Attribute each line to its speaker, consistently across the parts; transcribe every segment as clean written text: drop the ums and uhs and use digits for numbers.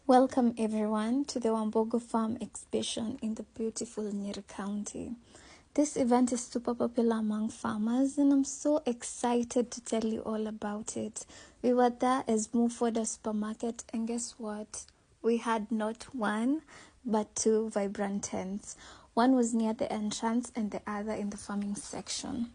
Speaker 1: Welcome everyone to the Wambogo Farm exhibition in the beautiful Nyeri County. This event is super popular among farmers and I'm so excited to tell you all about it. We were there as Mufoda Supermarket and guess what? We had not one but two vibrant tents. One was near the entrance and the other in the farming section.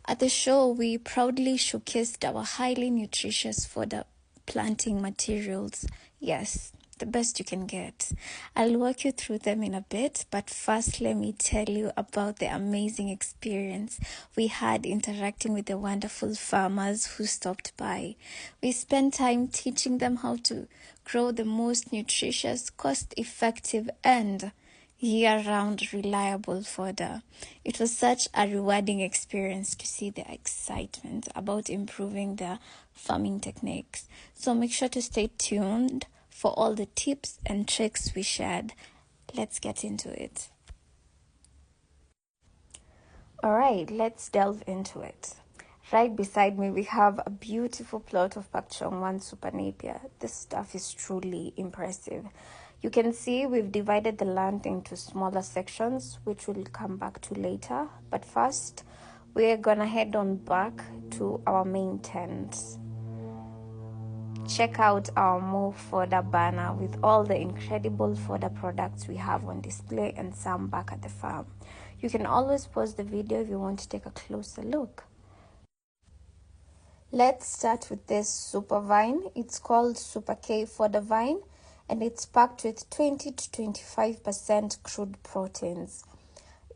Speaker 1: At the show, we proudly showcased our highly nutritious fodder planting materials. Yes, the best you can get. I'll walk you through them in a bit, but first let me tell you about the amazing experience we had interacting with the wonderful farmers who stopped by. We spent time teaching them how to grow the most nutritious, cost-effective, and year-round reliable fodder. It was such a rewarding experience to see the excitement about improving their farming techniques. So make sure to stay tuned for all the tips and tricks we shared. Let's get into it. Alright, let's delve into it. Right beside me, we have a beautiful plot of Pak Chong 1 Super Napier. This stuff is truly impressive. You can see we've divided the land into smaller sections, which we'll come back to later. But first, we're gonna head on back to our main tent. Check out our Move Fodder banner with all the incredible fodder products we have on display and some back at the farm. You can always pause the video if you want to take a closer look. Let's start with this super vine. It's called Super K Fodder Vine and it's packed with 20 to 25% crude proteins.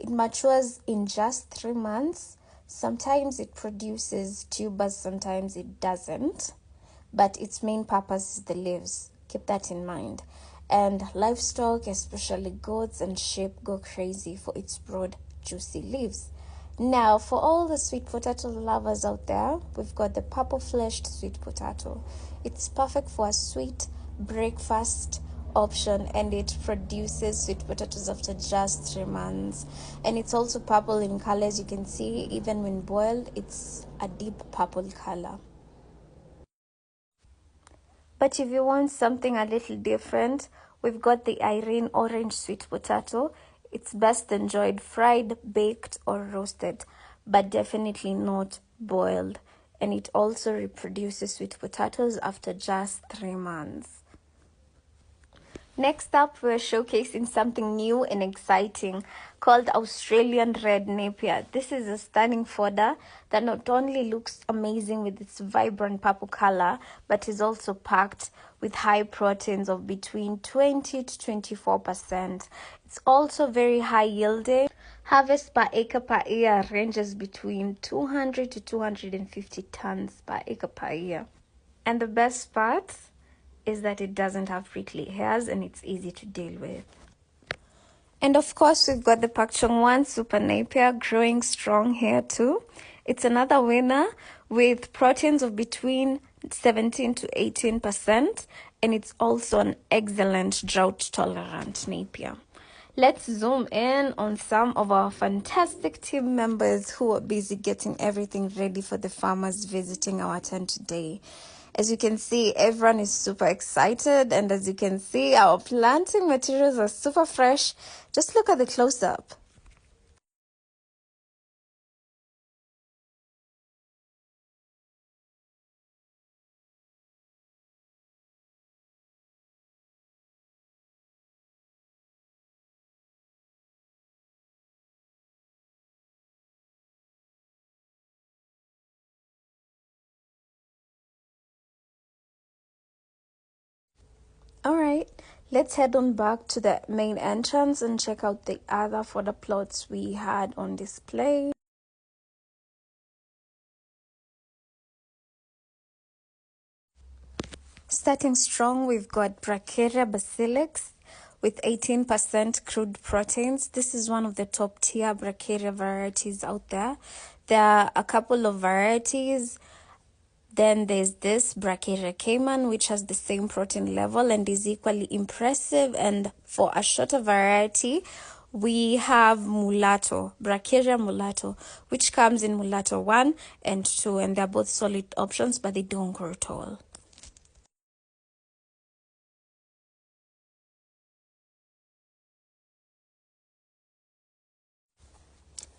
Speaker 1: It matures in just 3 months. Sometimes it produces tubers, sometimes it doesn't. But its main purpose is the leaves. Keep that in mind. And livestock, especially goats and sheep, go crazy for its broad, juicy leaves. Now, for all the sweet potato lovers out there, we've got the purple-fleshed sweet potato. It's perfect for a sweet breakfast option and it produces sweet potatoes after just 3 months. And it's also purple in color, as you can see. Even when boiled, it's a deep purple color. But if you want something a little different, we've got the Irene orange sweet potato. It's best enjoyed fried, baked, or roasted, but definitely not boiled. And it also reproduces sweet potatoes after just 3 months. Next up, we're showcasing something new and exciting called Australian Red Napier. This is a stunning fodder that not only looks amazing with its vibrant purple color, but is also packed with high proteins of between 20 to 24%. It's also very high yielding. Harvest per acre per year ranges between 200 to 250 tons per acre per year. And the best part is that it doesn't have prickly hairs and it's easy to deal with. And of course, we've got the Pak Chong 1 Super Napier growing strong here too. It's another winner with proteins of between 17 to 18%, and it's also an excellent drought-tolerant Napier. Let's zoom in on some of our fantastic team members who are busy getting everything ready for the farmers visiting our tent today. As you can see, everyone is super excited, and as you can see, our planting materials are super fresh. Just look at the close-up. Alright, let's head on back to the main entrance and check out the other fodder plots we had on display. Starting strong, we've got Bracharia basilix with 18% crude proteins. This is one of the top tier Bracharia varieties out there. There are a couple of varieties. Then there's this Bracharia Cayman, which has the same protein level and is equally impressive. And for a shorter variety, we have Mulatto, Bracharia Mulatto, which comes in Mulatto 1 and 2. And they're both solid options, but they don't grow tall.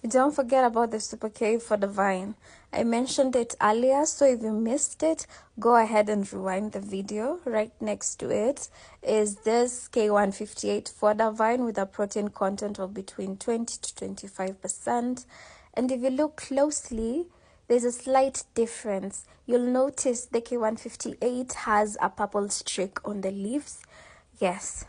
Speaker 1: Don't forget about the Super K for the vine. I mentioned it earlier, so if you missed it, go ahead and rewind the video. Right next to it is this K158 for the vine with a protein content of between 20 to 25%. And if you look closely, there's a slight difference. You'll notice the K158 has a purple streak on the leaves. Yes.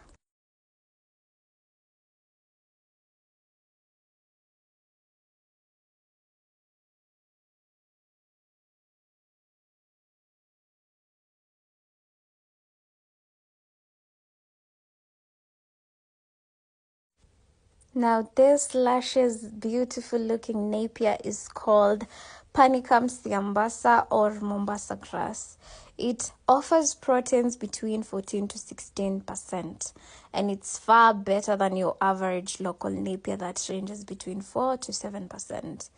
Speaker 1: Now this luscious, beautiful looking napier is called Panicum siambasa or Mombasa grass. It offers proteins between 14 to 16%, and it's far better than your average local napier that ranges between 4 to 7%.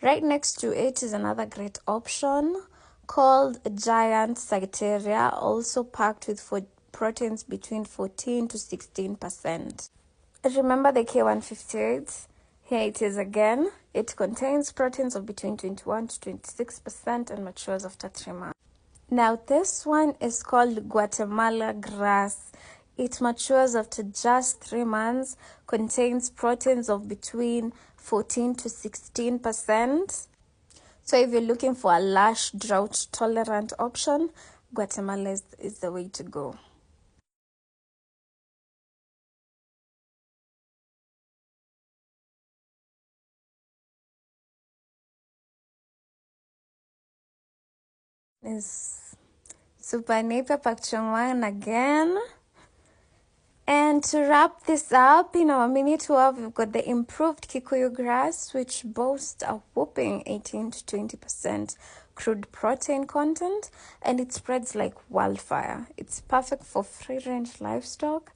Speaker 1: Right next to it is another great option called Giant Citeria, also packed with proteins between 14 to 16%. Remember the K158? Here it is again. It contains proteins of between 21 to 26% and matures after 3 months. Now this one is called Guatemala grass. It matures after just 3 months, contains proteins of between 14 to 16%. So if you're looking for a lush, drought-tolerant option, Guatemala is the way to go. Is Super Napier Pakchongwan again. And to wrap this up, in our mini tour, we've got the improved Kikuyu grass, which boasts a whopping 18 to 20% crude protein content, and it spreads like wildfire. It's perfect for free-range livestock.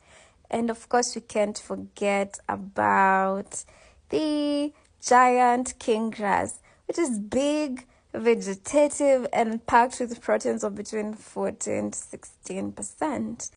Speaker 1: And of course, we can't forget about the giant king grass, which is big, vegetative, and packed with proteins of between 14 to 16%.